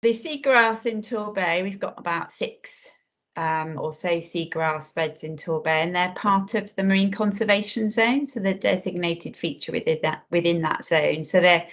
The seagrass in Torbay, we've got about 6 or so seagrass beds in Torbay, and they're part of the marine conservation zone, so they're designated feature within that zone. So they're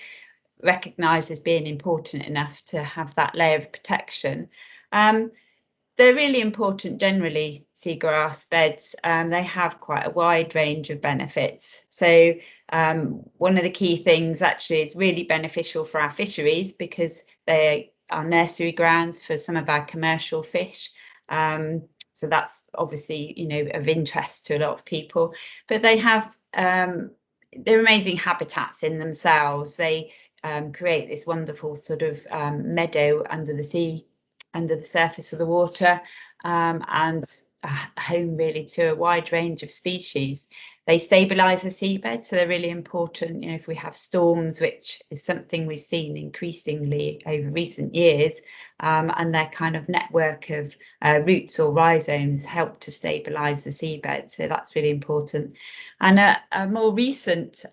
recognised as being important enough to have that layer of protection. They're really important generally, seagrass beds. They have quite a wide range of benefits. So one of the key things actually is really beneficial for our fisheries because they are nursery grounds for some of our commercial fish. So that's obviously, of interest to a lot of people. But they have they're amazing habitats in themselves. They create this wonderful sort of meadow under the sea, under the surface of the water, and a home really to a wide range of species. They stabilise the seabed, so they're really important. If we have storms, which is something we've seen increasingly over recent years, and their kind of network of roots or rhizomes help to stabilise the seabed. So that's really important. And a more recent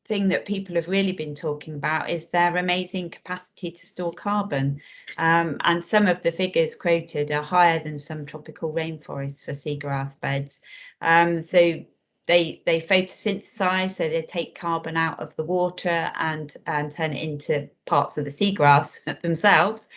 thing that people have really been talking about is their amazing capacity to store carbon. And some of the figures quoted are higher than some tropical rainforests for seagrass beds. So they photosynthesize, so they take carbon out of the water and turn it into parts of the seagrass themselves.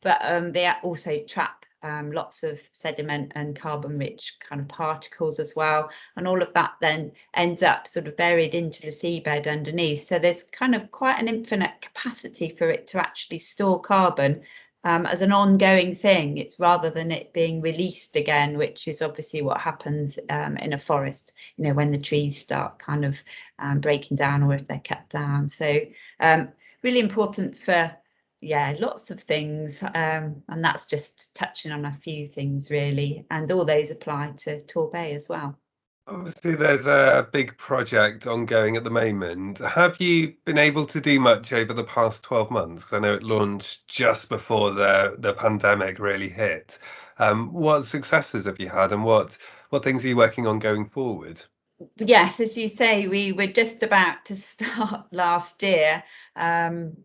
But they also trap lots of sediment and carbon-rich kind of particles as well, and all of that then ends up sort of buried into the seabed underneath. So there's kind of quite an infinite capacity for it to actually store carbon as an ongoing thing. It's rather than it being released again, which is obviously what happens in a forest, when the trees start kind of breaking down or if they're cut down. So really important for lots of things, and that's just touching on a few things really, and all those apply to Torbay as well. Obviously, there's a big project ongoing at the moment. Have you been able to do much over the past 12 months? Because I know it launched just before the pandemic really hit. What successes have you had, and what things are you working on going forward? Yes, as you say, we were just about to start last year,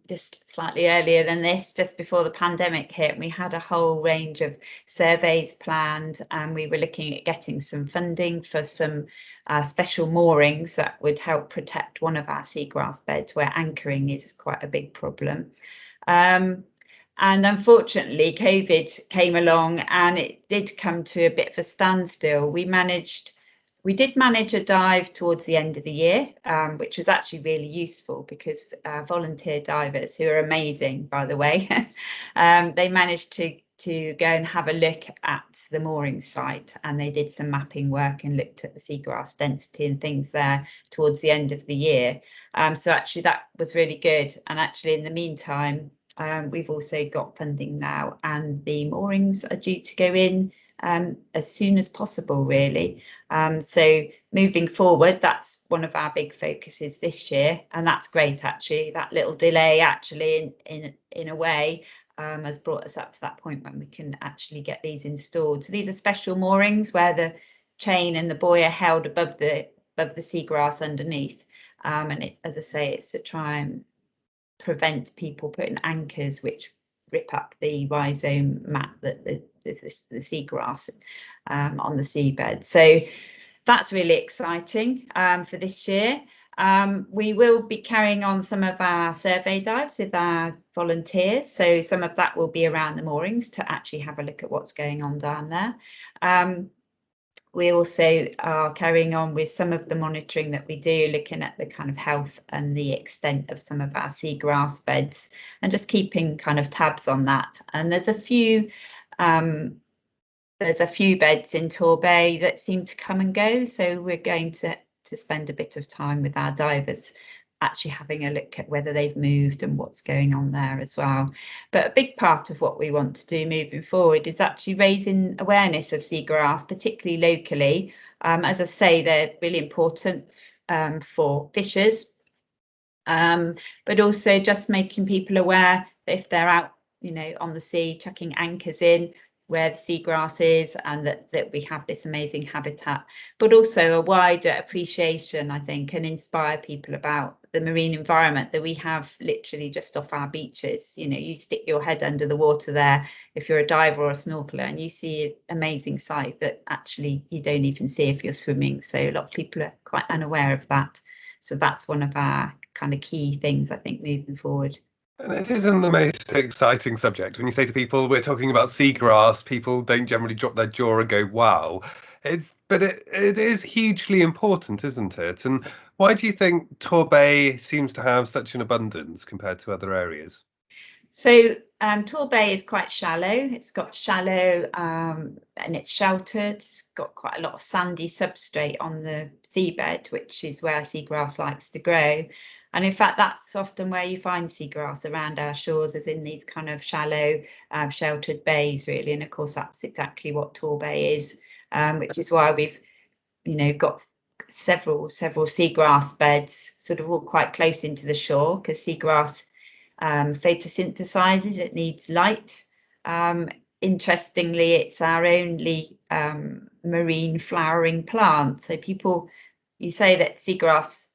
just slightly earlier than this, just before the pandemic hit. We had a whole range of surveys planned, and we were looking at getting some funding for some special moorings that would help protect one of our seagrass beds where anchoring is quite a big problem. And unfortunately, COVID came along and it did come to a bit of a standstill. We did manage a dive towards the end of the year, which was actually really useful because volunteer divers, who are amazing, by the way, they managed to go and have a look at the mooring site, and they did some mapping work and looked at the seagrass density and things there towards the end of the year. So actually that was really good. And actually in the meantime, we've also got funding now, and the moorings are due to go in as soon as possible, really. So moving forward, that's one of our big focuses this year, and that's great actually. That little delay actually in a way has brought us up to that point when we can actually get these installed. So these are special moorings where the chain and the buoy are held above the seagrass underneath, and it's, as I say, it's to try and prevent people putting anchors which rip up the rhizome mat, that the seagrass on the seabed. So that's really exciting for this year. We will be carrying on some of our survey dives with our volunteers, so some of that will be around the moorings to actually have a look at what's going on down there. We also are carrying on with some of the monitoring that we do, looking at the kind of health and the extent of some of our seagrass beds, and just keeping kind of tabs on that. And there's a few beds in Torbay that seem to come and go, so we're going to spend a bit of time with our divers actually having a look at whether they've moved and what's going on there as well. But a big part of what we want to do moving forward is actually raising awareness of seagrass, particularly locally. As I say, they're really important for fishers, but also just making people aware that if they're out, on the sea, chucking anchors in, where the seagrass is, and that we have this amazing habitat, but also a wider appreciation, I think, and inspire people about the marine environment that we have literally just off our beaches. You know, you stick your head under the water there if you're a diver or a snorkeler, and you see an amazing sight that actually you don't even see if you're swimming. So a lot of people are quite unaware of that. So that's one of our kind of key things, I think, moving forward. And it isn't the most exciting subject. When you say to people, we're talking about seagrass, people don't generally drop their jaw and go, wow. But it is hugely important, isn't it? And why do you think Torbay seems to have such an abundance compared to other areas? So Torbay is quite shallow. It's got shallow and it's sheltered. It's got quite a lot of sandy substrate on the seabed, which is where seagrass likes to grow. And in fact, that's often where you find seagrass around our shores, is in these kind of shallow, sheltered bays, really. And of course, that's exactly what Torbay is, which is why we've, got several seagrass beds, sort of all quite close into the shore, because seagrass photosynthesizes. It needs light. Interestingly, it's our only marine flowering plant. So you say that seagrass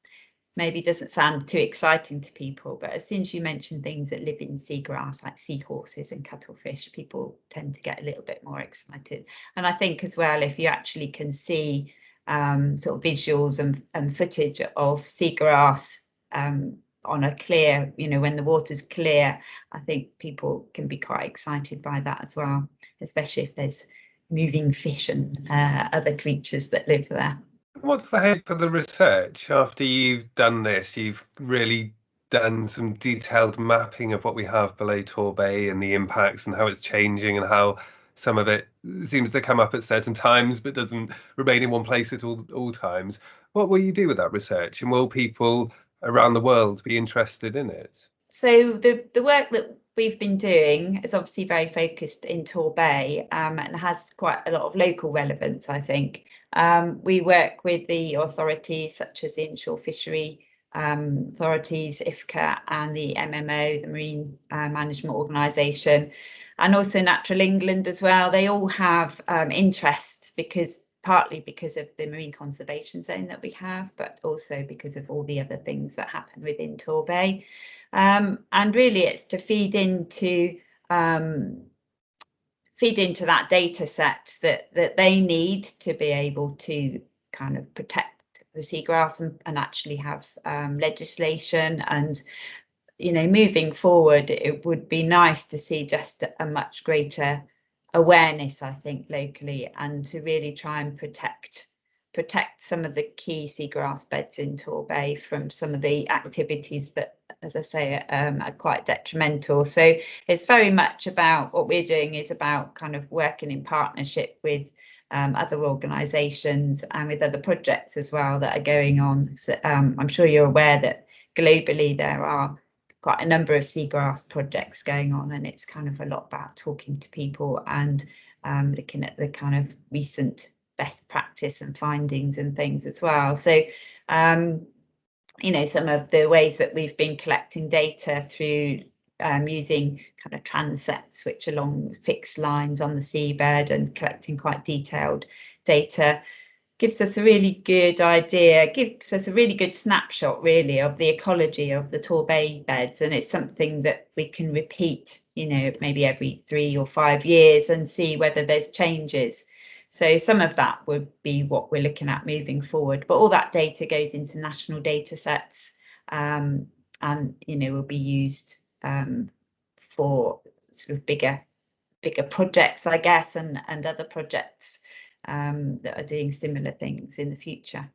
maybe doesn't sound too exciting to people, but as soon as you mention things that live in seagrass, like seahorses and cuttlefish, people tend to get a little bit more excited. And I think as well, if you actually can see sort of visuals and footage of seagrass on a clear, when the water's clear, I think people can be quite excited by that as well, especially if there's moving fish and other creatures that live there. What's the hope for the research after you've done this? You've really done some detailed mapping of what we have below Torbay and the impacts and how it's changing and how some of it seems to come up at certain times but doesn't remain in one place at all times. What will you do with that research, and will people around the world be interested in it? So the work that we've been doing is obviously very focused in Torbay and has quite a lot of local relevance, I think. We work with the authorities such as the Inshore Fishery Authorities, IFCA, and the MMO, the Marine Management Organisation, and also Natural England as well. They all have interests, partly because of the marine conservation zone that we have, but also because of all the other things that happen within Torbay. And really it's to feed into that data set that they need to be able to kind of protect the seagrass and actually have legislation. And moving forward, it would be nice to see just a much greater awareness, I think, locally, and to really try and protect some of the key seagrass beds in Torbay from some of the activities that, as I say, are quite detrimental. So it's very much about what we're doing is about kind of working in partnership with other organisations and with other projects as well that are going on. So, I'm sure you're aware that globally there are quite a number of seagrass projects going on, and it's kind of a lot about talking to people and looking at the kind of recent best practice and findings and things as well. So some of the ways that we've been collecting data through using kind of transects, which are long fixed lines on the seabed, and collecting quite detailed data, gives us a really good idea, gives us a really good snapshot really of the ecology of the Torbay beds. And it's something that we can repeat, maybe every 3 or 5 years and see whether there's changes. So some of that would be what we're looking at moving forward. But all that data goes into national data sets and, will be used for sort of bigger projects, I guess, and other projects that are doing similar things in the future.